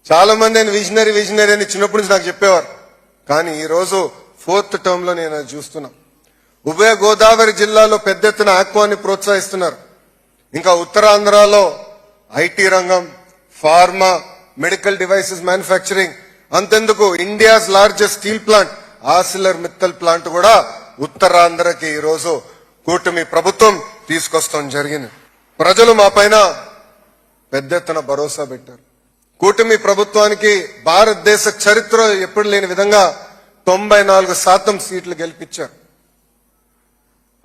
చాలా మంది ఆయన విజనరీ అని చిన్నప్పటి నుంచి నాకు చెప్పేవారు. కానీ ఈ రోజు 4th టర్మ్ లో నేను అది చూస్తున్నా. ఉభయ గోదావరి జిల్లాలో పెద్ద ఎత్తున ఆక్వాని ప్రోత్సహిస్తున్నారు. ఇంకా ఉత్తరాంధ్రలో ఐటీ రంగం, ఫార్మా, మెడికల్ డివైసెస్ మ్యానుఫ్యాక్చరింగ్, అంతెందుకు India's largest steel plant Arcelor Mittal plant కూడా ఉత్తరాంధ్రకి ఈ రోజు కూటమి ప్రభుత్వం తీసుకొస్తాం జరిగింది. ప్రజలు మా పైన పెద్ద ఎత్తున భరోసా పెట్టారు. కూటమి ప్రభుత్వానికి భారతదేశ చరిత్ర ఎప్పుడు లేని విధంగా 94% సీట్లు గెలిపించారు.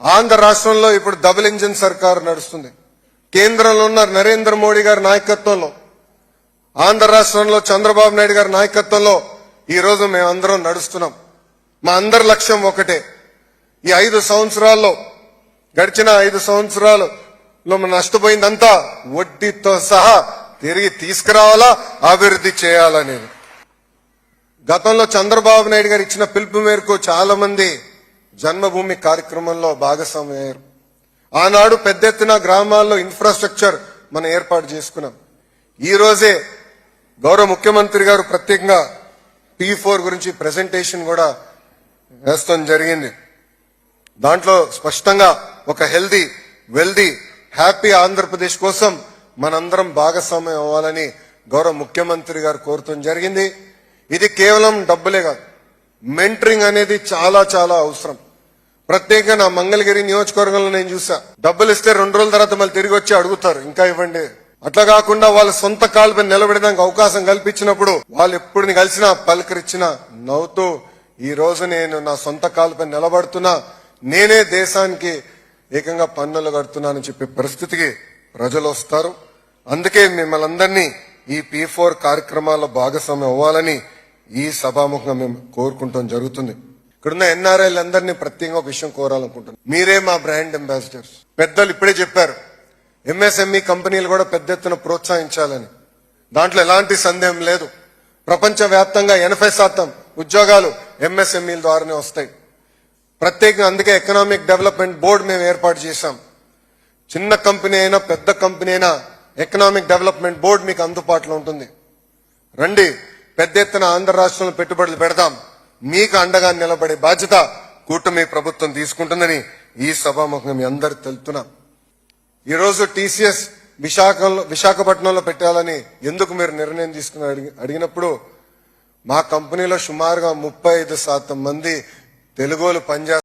ఆంధ్ర రాష్ట్రంలో ఇప్పుడు డబుల్ ఇంజిన్ సర్కారు నడుస్తుంది. కేంద్రంలో ఉన్న నరేంద్ర మోడీ గారి నాయకత్వంలో, ఆంధ్ర రాష్ట్రంలో చంద్రబాబు నాయుడు గారి నాయకత్వంలో ఈ రోజు మేమందరం నడుస్తున్నాం. మా అందరి లక్ష్యం ఒకటే. ఈ 5 సంవత్సరాల్లో, గడిచిన 5 సంవత్సరాల్లో నష్టపోయిందంతా వడ్డీతో సహా తిరిగి తీసుకురావాలా, అభివృద్ధి చేయాలనేది. గతంలో చంద్రబాబు నాయుడు గారు ఇచ్చిన పిలుపు మేరకు చాలా మంది జన్మభూమి కార్యక్రమంలో భాగస్వామయ్యారు. ఆనాడు పెద్ద ఎత్తున గ్రామాల్లో ఇన్ఫ్రాస్ట్రక్చర్ మనం ఏర్పాటు చేసుకున్నాం. ఈ రోజే గౌరవ ముఖ్యమంత్రి గారు ప్రత్యేకంగా P4 గురించి ప్రెజెంటేషన్ కూడా వేస్తాం జరిగింది. దాంట్లో స్పష్టంగా ఒక హెల్దీ, వెల్దీ, హ్యాపీ ఆంధ్రప్రదేశ్ కోసం మనందరం భాగస్వామ్యం అవ్వాలని గౌరవ ముఖ్యమంత్రి గారు కోరటం జరిగింది. ఇది కేవలం డబ్బులే కాదు, మెంటరింగ్ అనేది చాలా చాలా అవసరం. ప్రత్యేకంగా నా మంగళగిరి నియోజకవర్గంలో నేను చూసా, డబ్బులు ఇస్తే 2 రోజుల తర్వాత మళ్ళీ తిరిగి వచ్చి అడుగుతారు ఇంకా ఇవ్వండి. అట్లా కాకుండా వాళ్ళ సొంత కాళ్ళపై నిలబడడానికి అవకాశం కల్పించినప్పుడు వాళ్ళు ఎప్పుడు కలిసినా పలకరించినా నవ్వుతూ ఈ రోజు నేను నా సొంత కాళ్ళపై నిలబడుతున్నా, నేనే దేశానికి ఏకంగా పన్నులు కడుతున్నానని చెప్పే పరిస్థితికి ప్రజలు వస్తారు. అందుకే మిమ్మల్ని అందరినీ ఈ P4 కార్యక్రమాల్లో భాగస్వామ్యం అవ్వాలని ఈ సభాముఖంగా మేము కోరుకుంటాం జరుగుతుంది. ఇక్కడున్న NRIలు అందరినీ ప్రత్యేకంగా ఒక విషయం కోరాలనుకుంటున్నాను. మీరే మా బ్రాండ్ అంబాసిడర్స్. పెద్దలు ఇప్పుడే చెప్పారు, MSME కంపెనీలు కూడా పెద్ద ఎత్తున ప్రోత్సహించాలని. దాంట్లో ఎలాంటి సందేహం లేదు. ప్రపంచవ్యాప్తంగా 80% ఉద్యోగాలు MSMEల ద్వారానే వస్తాయి. ప్రత్యేకంగా అందుకే ఎకనామిక్ డెవలప్మెంట్ బోర్డు మేము ఏర్పాటు చేశాం. చిన్న కంపెనీ అయినా పెద్ద కంపెనీ అయినా ఎకనామిక్ డెవలప్మెంట్ బోర్డు మీకు అందుబాటులో ఉంటుంది. రండి, పెద్ద ఎత్తున ఆంధ్ర రాష్ట్రంలో పెట్టుబడులు పెడదాం. మీకు అండగా నిలబడే బాధ్యత కూటమి ప్రభుత్వం తీసుకుంటుందని ఈ సభాముఖంగా మీ అందరు తెలుపుతున్నాం. ఈరోజు TCS విశాఖపట్నంలో పెట్టాలని ఎందుకు మీరు నిర్ణయం తీసుకుని అడిగినప్పుడు మా కంపెనీలో సుమారుగా 35% మంది తెలుగులు పనిచేస్తారు.